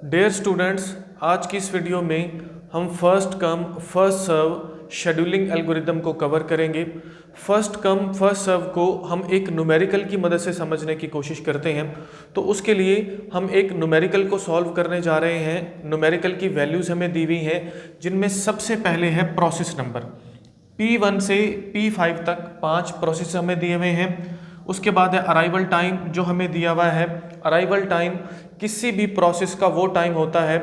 Dear students, आज की इस वीडियो में हम first come first serve scheduling algorithm को कवर करेंगे। फर्स्ट कम फर्स्ट सर्व को हम एक न्यूमेरिकल की मदद से समझने की कोशिश करते हैं। तो उसके लिए हम एक न्यूमेरिकल को सॉल्व करने जा रहे हैं। न्यूमेरिकल की वैल्यूज़ हमें दी हुई हैं, जिनमें सबसे पहले है प्रोसेस नंबर। P1 से P5 तक 5 प्रोसेस हमें दिए हुए हैं। उसके बाद है अराइवल टाइम, जो हमें दिया हुआ है। अराइवल टाइम किसी भी प्रोसेस का वो टाइम होता है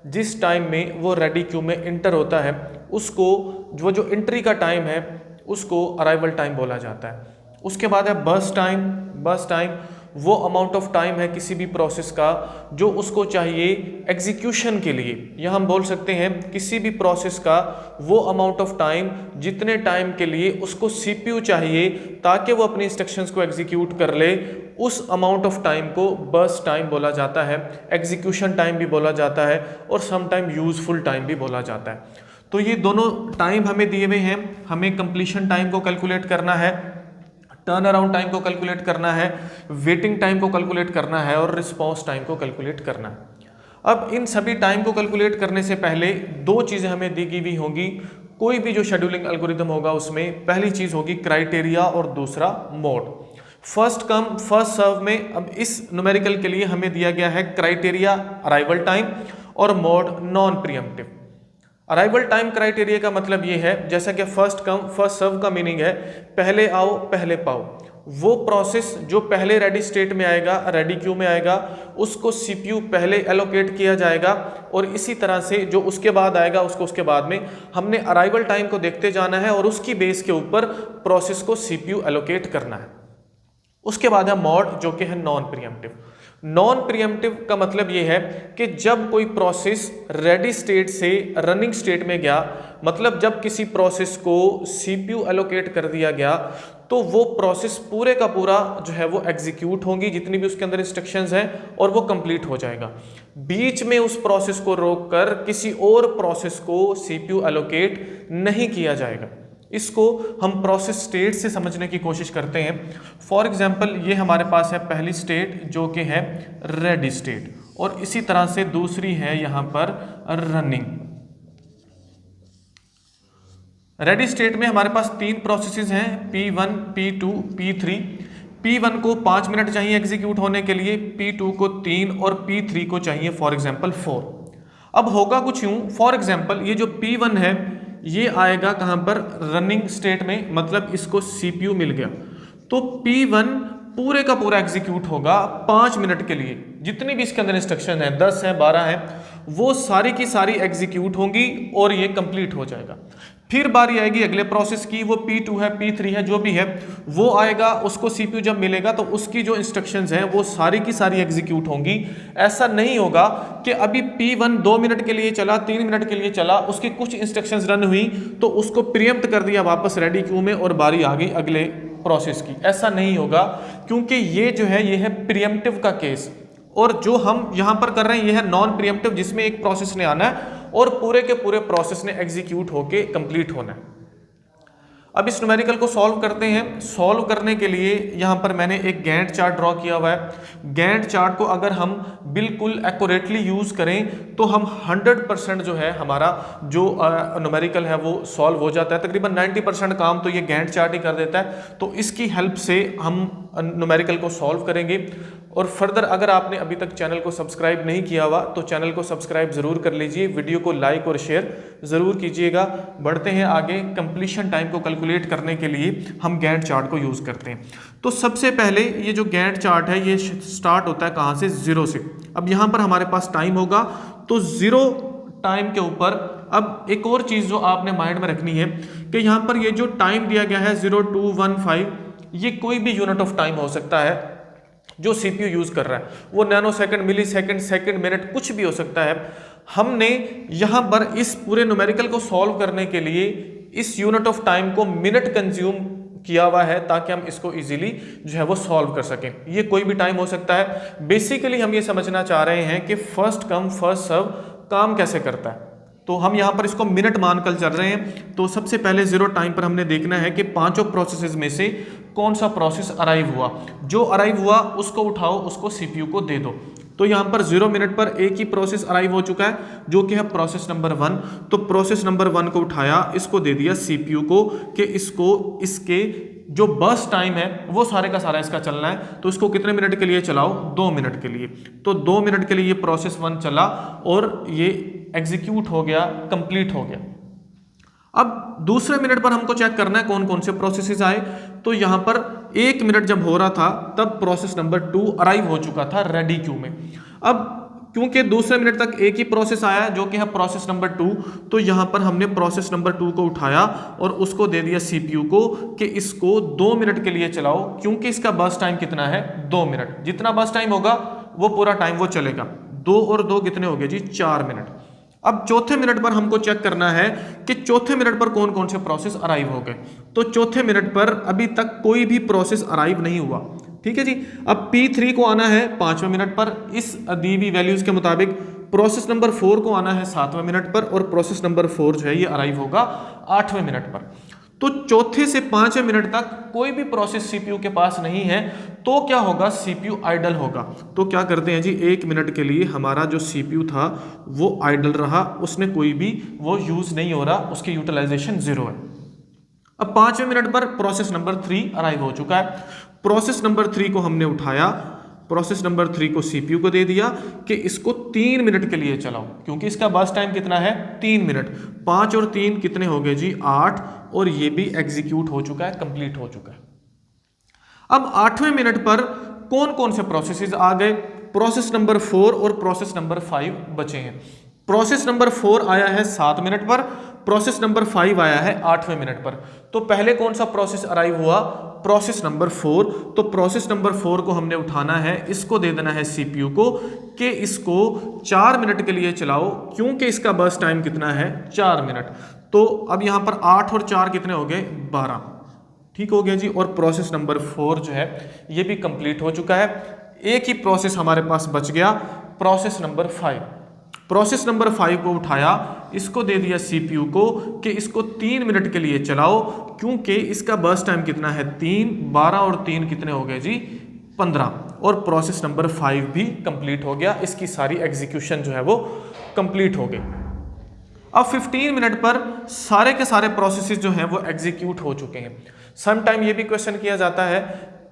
जिस टाइम में वो रेडी क्यू में इंटर होता है, उसको जो एंट्री का टाइम है उसको अराइवल टाइम बोला जाता है। उसके बाद है बर्स्ट टाइम। बर्स्ट टाइम वो अमाउंट ऑफ टाइम है किसी भी प्रोसेस का जो उसको चाहिए एग्जीक्यूशन के लिए, या हम बोल सकते हैं किसी भी प्रोसेस का वो अमाउंट ऑफ टाइम जितने टाइम के लिए उसको सीपीयू चाहिए ताकि वो अपने इंस्ट्रक्शंस को एग्जीक्यूट कर ले, उस अमाउंट ऑफ टाइम को बर्स्ट टाइम बोला जाता है। एग्जीक्यूशन टाइम भी बोला जाता है और सम टाइम यूजफुल टाइम भी बोला जाता है। तो ये दोनों टाइम हमें दिए हुए हैं। हमें कंप्लीशन टाइम को कैलकुलेट करना है, टर्न अराउंड टाइम को कैलकुलेट करना है, वेटिंग टाइम को कैलकुलेट करना है और रिस्पॉन्स टाइम को कैलकुलेट करना है। अब इन सभी टाइम को कैलकुलेट करने से पहले दो चीज़ें हमें दी हुई होंगी। कोई भी जो शेड्यूलिंग एल्गोरिदम होगा उसमें पहली चीज़ होगी क्राइटेरिया और दूसरा mode. First come first serve में अब इस न्यूमेरिकल के लिए हमें दिया गया है क्राइटेरिया अराइवल टाइम और mode non pre-emptive. Arrival time criteria का मतलब ये है, जैसा कि फर्स्ट कम फर्स्ट सर्व का मीनिंग है पहले आओ पहले पाओ। वो प्रोसेस जो पहले रेडी स्टेट में आएगा, रेडी क्यू में आएगा, उसको सीपीयू पहले एलोकेट किया जाएगा और इसी तरह से जो उसके बाद आएगा उसको उसके बाद में हमने अराइवल टाइम को देखते जाना है और उसकी बेस के ऊपर प्रोसेस को सीपीयू एलोकेट करना है। उसके बाद है मोड, जो कि है नॉन प्रीएम्प्टिव। नॉन प्रीएम्प्टिव का मतलब यह है कि जब कोई प्रोसेस रेडी स्टेट से रनिंग स्टेट में गया, मतलब जब किसी प्रोसेस को सीपीयू एलोकेट कर दिया गया तो वो प्रोसेस पूरे का पूरा जो है वो एग्जीक्यूट होंगी, जितनी भी उसके अंदर इंस्ट्रक्शंस हैं, और वो कंप्लीट हो जाएगा। बीच में उस प्रोसेस को रोककर किसी और प्रोसेस को सीपीयू एलोकेट नहीं किया जाएगा। इसको हम प्रोसेस स्टेट से समझने की कोशिश करते हैं। फॉर एग्जांपल ये हमारे पास है पहली स्टेट जो कि है रेडी स्टेट, और इसी तरह से दूसरी है यहाँ पर रनिंग। रेडी स्टेट में हमारे पास तीन प्रोसेसेस हैं, P1, P2, P3। P1 को 5 मिनट चाहिए एग्जीक्यूट होने के लिए, P2 को 3 और P3 को चाहिए फॉर एग्जांपल 4। अब होगा कुछ यूं, फॉर एग्जांपल ये जो P1 है ये आएगा कहां पर, रनिंग स्टेट में, मतलब इसको सीपीयू मिल गया तो P1 पूरे का पूरा एग्जीक्यूट होगा 5 मिनट के लिए। जितनी भी इसके अंदर इंस्ट्रक्शन है, 10 है 12 है, वो सारी की सारी एग्जीक्यूट होंगी और ये कंप्लीट हो जाएगा। फिर बारी आएगी अगले प्रोसेस की, वो P2 है P3 है जो भी है, वो आएगा, उसको सीपीयू जब मिलेगा तो उसकी जो इंस्ट्रक्शंस हैं वो सारी की सारी एग्जीक्यूट होंगी। ऐसा नहीं होगा कि अभी P1 2 मिनट के लिए चला, 3 मिनट के लिए चला, उसकी कुछ इंस्ट्रक्शंस रन हुई तो उसको प्रीएम्प्ट कर दिया वापस रेडी क्यू में और बारी आ गई अगले प्रोसेस की। ऐसा नहीं होगा, क्योंकि ये जो है ये है प्रीएम्प्टिव का केस, और जो हम यहां पर कर रहे हैं ये है नॉन प्रीएम्प्टिव, जिसमें एक प्रोसेस ने आना है और पूरे के पूरे प्रोसेस ने एग्जीक्यूट होके कंप्लीट होना है। अब इस न्यूमेरिकल को सॉल्व करते हैं। सॉल्व करने के लिए यहाँ पर मैंने एक गैंट चार्ट ड्रॉ किया हुआ है। गैंट चार्ट को अगर हम बिल्कुल एक्यूरेटली यूज़ करें तो हम 100% जो है हमारा जो न्यूमेरिकल है वो सॉल्व हो जाता है। तकरीबन 90% काम तो ये गैंट चार्ट ही कर देता है। तो इसकी हेल्प से हम न्यूमेरिकल को सॉल्व करेंगे। और फर्दर अगर आपने अभी तक चैनल को सब्सक्राइब नहीं किया हुआ तो चैनल को सब्सक्राइब ज़रूर कर लीजिए, वीडियो को लाइक और शेयर ज़रूर कीजिएगा। बढ़ते हैं आगे। कंप्लीशन टाइम को कैलकुलेट करने के लिए हम गैंट चार्ट को यूज़ करते हैं। तो सबसे पहले ये जो गैंट चार्ट है ये स्टार्ट होता है कहाँ से, 0 से। अब यहाँ पर हमारे पास टाइम होगा तो 0 टाइम के ऊपर अब एक और चीज़ जो आपने माइंड में रखनी है कि यहाँ पर ये जो टाइम दिया गया है 0, 2, 1, 5, ये कोई भी यूनिट ऑफ टाइम हो सकता है जो सीपीयू यूज कर रहा है। वो नैनो सेकंड, मिली सेकंड, सेकंड, मिनट, कुछ भी हो सकता है। हमने यहां पर इस पूरे न्यूमेरिकल को सॉल्व करने के लिए इस यूनिट ऑफ टाइम को मिनट कंज्यूम किया हुआ है ताकि हम इसको इजीली जो है वो सॉल्व कर सकें। ये कोई भी टाइम हो सकता है। बेसिकली हम ये समझना चाह रहे हैं कि फर्स्ट कम फर्स्ट सर्व काम कैसे करता है। तो हम यहाँ पर इसको मिनट मानकर चल रहे हैं। तो सबसे पहले 0 टाइम पर हमने देखना है कि पांचों प्रोसेसेस में से कौन सा प्रोसेस अराइव हुआ। जो अराइव हुआ उसको उठाओ, उसको सीपीयू को दे दो। तो यहाँ पर 0 मिनट पर एक ही प्रोसेस अराइव हो चुका है जो कि है प्रोसेस नंबर 1। तो प्रोसेस नंबर 1 को उठाया, इसको दे दिया CPU को कि इसको इसके जो बर्स्ट टाइम है वो सारे का सारा इसका चलना है। तो इसको कितने मिनट के लिए चलाओ? 2 मिनट के लिए। तो 2 मिनट के लिए ये प्रोसेस 1 चला और ये एग्जीक्यूट हो गया, कंप्लीट हो गया। अब दूसरे मिनट पर हमको चेक करना है कौन कौन से प्रोसेसेस आए। तो यहां पर 1 मिनट जब हो रहा था तब प्रोसेस नंबर 2 अराइव हो चुका था रेडी क्यू में। अब क्योंकि दूसरे मिनट तक एक ही प्रोसेस आया जो कि है प्रोसेस नंबर 2, तो यहां पर हमने प्रोसेस नंबर 2 को उठाया और उसको दे दिया CPU को कि इसको 2 मिनट के लिए चलाओ, क्योंकि इसका बर्स्ट टाइम कितना है? 2 मिनट। जितना बर्स्ट टाइम होगा वो पूरा टाइम वो चलेगा। 2 और 2 कितने हो गए जी? 4 मिनट। अब चौथे मिनट पर हमको चेक करना है कि चौथे मिनट पर कौन कौन से प्रोसेस अराइव हो गए। तो चौथे मिनट पर अभी तक कोई भी प्रोसेस अराइव नहीं हुआ, ठीक है जी। अब P3 को आना है 5वें मिनट पर, इस दी हुई वैल्यूज के मुताबिक। प्रोसेस नंबर 4 को आना है 7वें मिनट पर और प्रोसेस नंबर 4 जो है ये अराइव होगा 8वें मिनट पर। तो चौथे से 5वें मिनट तक कोई भी प्रोसेस CPU के पास नहीं है, तो क्या होगा? CPU आइडल होगा। तो क्या करते हैं जी, 1 मिनट के लिए हमारा जो CPU था वो आइडल रहा, उसने कोई भी वो यूज नहीं हो रहा, उसकी यूटिलाइजेशन 0 है। अब 5वें मिनट पर प्रोसेस नंबर 3 अराइव हो चुका है। प्रोसेस नंबर 3 को हमने उठाया, प्रोसेस नंबर 3 को CPU को दे दिया कि इसको 3 मिनट के लिए चलाओ, क्योंकि इसका बर्स्ट टाइम कितना है? 3 मिनट। 5 और 3 कितने हो गए जी? 8। और ये भी एग्जीक्यूट हो चुका है, कंप्लीट हो चुका है। अब 8वें मिनट पर कौन कौन से प्रोसेसेस आ गए? प्रोसेस नंबर 4 और प्रोसेस नंबर 5 बचे हैं। प्रोसेस नंबर 4 आया है 7 मिनट पर, प्रोसेस नंबर 5 आया है 8वें मिनट पर। तो पहले कौन सा प्रोसेस अराइव हुआ? Process number 4। तो प्रोसेस नंबर 4 को हमने उठाना है, इसको दे देना है CPU को कि इसको 4 मिनट के लिए चलाओ, क्योंकि इसका बर्स्ट टाइम कितना है? 4 मिनट। तो अब यहां पर 8 और 4 कितने हो गए? 12। ठीक हो गया जी। और प्रोसेस नंबर 4 जो है ये भी कंप्लीट हो चुका है। एक ही प्रोसेस हमारे पास बच गया, प्रोसेस नंबर 5। प्रोसेस नंबर 5 को उठाया, इसको दे दिया CPU को कि इसको 3 मिनट के लिए चलाओ, क्योंकि इसका बर्स्ट टाइम कितना है? 3। 12 और 3 कितने हो गए जी? 15। और प्रोसेस नंबर 5 भी कंप्लीट हो गया, इसकी सारी एग्जीक्यूशन जो है वो कंप्लीट हो गई। अब 15 मिनट पर सारे के सारे प्रोसेसेस जो हैं वो एग्जीक्यूट हो चुके हैं। सम टाइम ये भी क्वेश्चन किया जाता है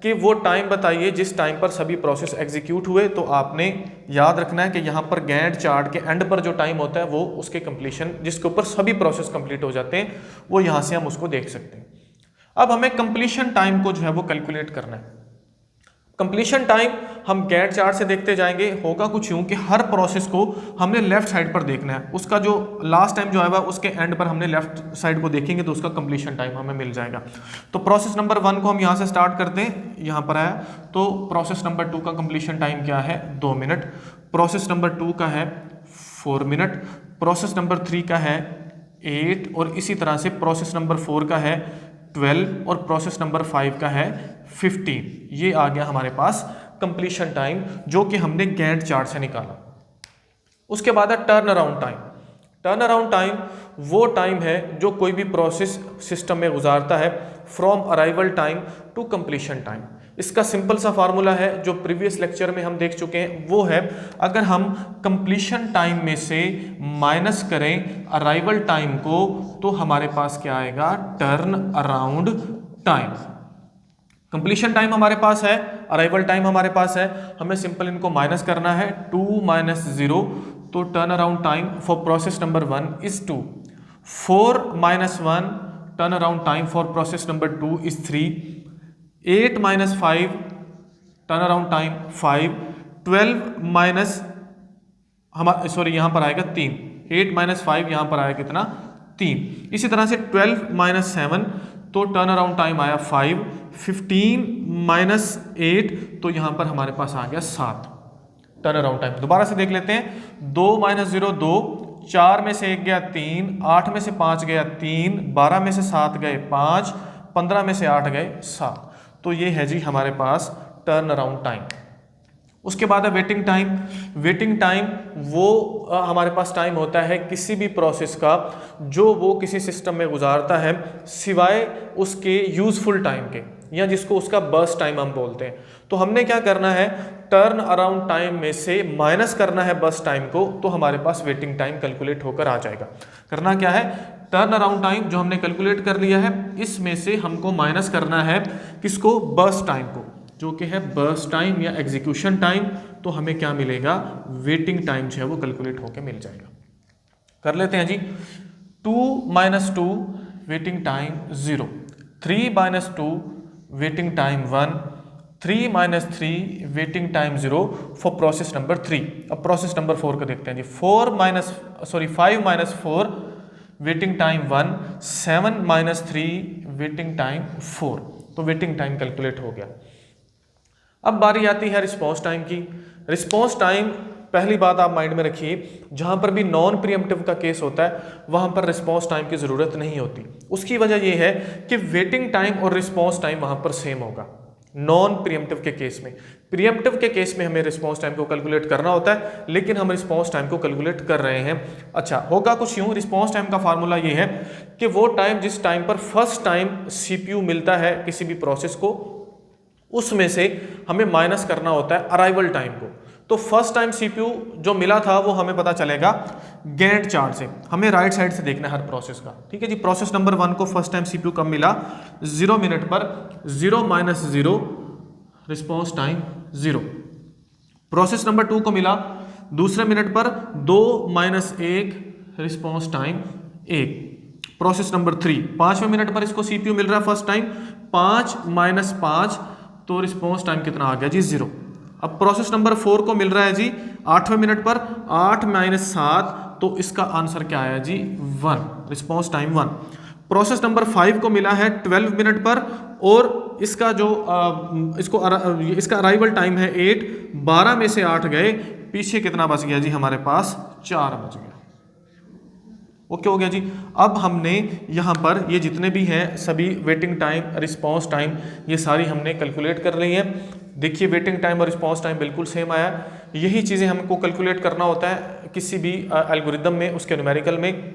कि वो टाइम बताइए जिस टाइम पर सभी प्रोसेस एग्जीक्यूट हुए। तो आपने याद रखना है कि यहाँ पर गैंट चार्ट के एंड पर जो टाइम होता है वो उसके कंप्लीशन, जिसके ऊपर सभी प्रोसेस कंप्लीट हो जाते हैं, वो यहाँ से हम उसको देख सकते हैं। अब हमें कंप्लीशन टाइम को जो है वो कैलकुलेट करना है। कंप्लीशन टाइम हम गैंट चार्ट से देखते जाएंगे। होगा कुछ यूं कि हर प्रोसेस को हमने लेफ्ट साइड पर देखना है, उसका जो लास्ट टाइम जो आएगा उसके एंड पर हमने लेफ्ट साइड को देखेंगे तो उसका कंप्लीशन टाइम हमें मिल जाएगा। तो प्रोसेस नंबर 1 को हम यहाँ से स्टार्ट करते हैं, यहाँ पर आया। तो प्रोसेस नंबर 2 का कंप्लीशन टाइम क्या है? 2 मिनट। प्रोसेस नंबर 2 का है 4 मिनट। प्रोसेस नंबर 3 का है 8 और इसी तरह से प्रोसेस नंबर 4 का है 12 और प्रोसेस नंबर 5 का है 15। ये आ गया हमारे पास कंप्लीशन टाइम जो कि हमने गैंट चार्ट से निकाला। उसके बाद है turn around time. Turn around time वो टाइम है जो कोई भी प्रोसेस सिस्टम में गुजारता है from arrival time to completion time. इसका सिंपल सा फार्मूला है जो प्रीवियस लेक्चर में हम देख चुके हैं, वो है अगर हम कंप्लीशन टाइम में से माइनस करें अराइवल टाइम को तो हमारे पास क्या आएगा? Turn around time. Completion time हमारे पास है, अराइवल टाइम हमारे पास है, हमें सिंपल इनको माइनस करना है। 2 - 0 तो turn around time for process number 1 is 2। 4 - 1 turn around time for process number 2 is 3। 8 - 5 turn around time 5। 12 हमारा यहाँ पर आएगा 3। 8 - 5 यहाँ पर आया कितना? 3। इसी तरह से 12 - 7 तो टर्न अराउंड टाइम आया 5। 15 - 8 तो यहाँ पर हमारे पास आ गया 7 टर्न अराउंड टाइम। दोबारा से देख लेते हैं। 2 - 0 2, 4 में से 1 गया 3, 8 में से 5 गया 3, 12 में से 7 गए 5, 15 में से 8 गए 7। तो ये है जी हमारे पास टर्न अराउंड टाइम। उसके बाद है वेटिंग टाइम। वेटिंग टाइम वो हमारे पास टाइम होता है किसी भी प्रोसेस का जो वो किसी सिस्टम में गुजारता है सिवाय उसके यूजफुल टाइम के, या जिसको उसका बर्स्ट टाइम हम बोलते हैं। तो हमने क्या करना है, टर्न अराउंड टाइम में से माइनस करना है बस टाइम को, तो हमारे पास वेटिंग टाइम कैलकुलेट होकर आ जाएगा। करना क्या है, टर्न अराउंड टाइम जो हमने कैलकुलेट कर लिया है, इसमें से हमको माइनस करना है किसको, बस टाइम को, जो कि है बस टाइम या एग्जीक्यूशन टाइम। तो हमें क्या मिलेगा, वेटिंग टाइम जो है वो कैलकुलेट होकर मिल जाएगा। कर लेते हैं जी। 2 - 2 waiting time 0, 3 - 2 waiting time 1, 3 - 3 waiting time 0 for process number 3। अब प्रोसेस नंबर 4 को देखते हैं जी। 5 - 4 वेटिंग टाइम 1, 7 - 3 वेटिंग टाइम 4। तो वेटिंग टाइम कैलकुलेट हो गया। अब बारी आती है रिस्पॉन्स टाइम की। रिस्पॉन्स टाइम, पहली बात आप माइंड में रखिए, जहां पर भी नॉन प्रीएम्प्टिव का केस होता है वहां पर रिस्पॉन्स टाइम की जरूरत नहीं होती। उसकी वजह यह है कि वेटिंग टाइम और रिस्पॉन्स टाइम वहां पर सेम होगा नॉन प्रीएम्प्टिव के केस में। प्रीएम्प्टिव के केस में हमें रिस्पॉन्स टाइम को कैलकुलेट करना होता है, लेकिन हम रिस्पॉन्स टाइम को कैलकुलेट कर रहे हैं। अच्छा, होगा कुछ यूं, रिस्पॉन्स टाइम का फार्मूला ये है कि वो टाइम जिस टाइम पर फर्स्ट टाइम सीपीयू मिलता है किसी भी प्रोसेस को, उसमें से हमें माइनस करना होता है अराइवल टाइम को। तो फर्स्ट टाइम सीपीयू जो मिला था वो हमें पता चलेगा गैंट चार्ट से। हमें राइट साइड से देखना है हर प्रोसेस का, ठीक है जी। प्रोसेस नंबर 1 को फर्स्ट टाइम सीपीयू कब मिला, 0 मिनट पर, 0 - 0 रिस्पॉन्स टाइम 0। प्रोसेस नंबर 2 को मिला दूसरे मिनट पर, 2 - 1 रिस्पॉन्स टाइम 1। प्रोसेस नंबर 3 5वें मिनट पर इसको सीपीयू मिल रहा है फर्स्ट टाइम, 5 - 5 तो रिस्पॉन्स टाइम कितना आ गया जी, 0। अब प्रोसेस नंबर 4 को मिल रहा है जी 8वें मिनट पर, 8 - 7 तो इसका आंसर क्या आया जी, 1, रिस्पॉन्स टाइम 1। प्रोसेस नंबर 5 को मिला है 12 मिनट पर, और इसका जो इसका अराइवल टाइम है 8, 12 में से 8 गए, पीछे कितना बच गया जी हमारे पास, 4 बच गया। ओके हो गया जी। अब हमने यहाँ पर ये जितने भी हैं सभी वेटिंग टाइम, रिस्पॉन्स टाइम, ये सारी हमने कैलकुलेट कर ली हैं। देखिए वेटिंग टाइम और रिस्पॉन्स टाइम बिल्कुल सेम आया। यही चीज़ें हमको कैलकुलेट करना होता है किसी भी एल्गोरिदम में, उसके न्यूमेरिकल में।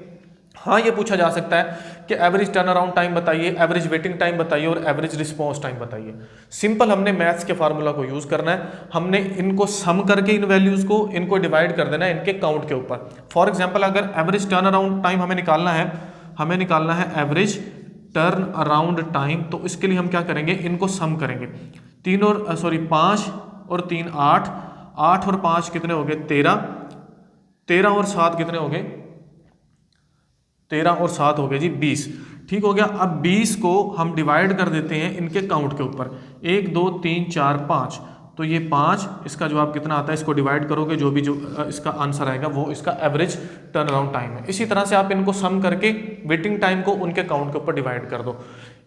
हाँ, ये पूछा जा सकता है कि एवरेज टर्न अराउंड टाइम बताइए, एवरेज वेटिंग टाइम बताइए और एवरेज रिस्पॉन्स टाइम बताइए। सिंपल हमने मैथ्स के फार्मूला को यूज़ करना है। हमने इनको सम करके इन वैल्यूज़ को इनको डिवाइड कर देना है इनके काउंट के ऊपर। फॉर एग्जांपल अगर एवरेज टर्न अराउंड टाइम हमें निकालना है एवरेज टर्न अराउंड टाइम, तो इसके लिए हम क्या करेंगे, इनको सम करेंगे। 5 और 3 8, 8 और 5 कितने हो गए, 13, 13 और 7 कितने हो गए, 13 और 7 हो गए जी 20। ठीक हो गया। अब 20 को हम डिवाइड कर देते हैं इनके काउंट के ऊपर, 1 2 3 4 5, तो ये 5, इसका जवाब कितना आता है, इसको डिवाइड करोगे जो इसका आंसर आएगा वो इसका एवरेज टर्न अराउंड टाइम है। इसी तरह से आप इनको सम करके वेटिंग टाइम को उनके काउंट के ऊपर डिवाइड कर दो।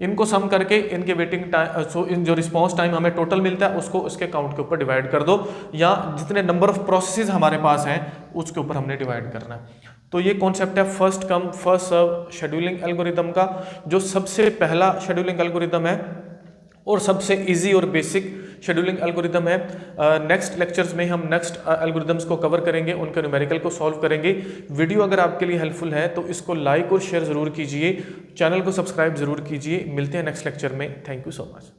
इनको सम करके इनके वेटिंग टाइम जो रिस्पॉन्स टाइम हमें टोटल मिलता है उसको उसके काउंट के ऊपर डिवाइड कर दो, या जितने नंबर ऑफ प्रोसेसेस हमारे पास हैं उसके ऊपर हमने डिवाइड करना है। तो ये कॉन्सेप्ट है first come first serve scheduling algorithm का, जो सबसे पहला शेड्यूलिंग एल्गोरिदम है और सबसे इजी और बेसिक शेड्यूलिंग एल्गोरिदम है। नेक्स्ट लेक्चर्स में हम नेक्स्ट एल्गोरिदम्स को कवर करेंगे, उनके न्यूमेरिकल को सॉल्व करेंगे। वीडियो अगर आपके लिए हेल्पफुल है तो इसको लाइक और शेयर ज़रूर कीजिए, चैनल को सब्सक्राइब ज़रूर कीजिए। मिलते हैं नेक्स्ट लेक्चर में। Thank you so much.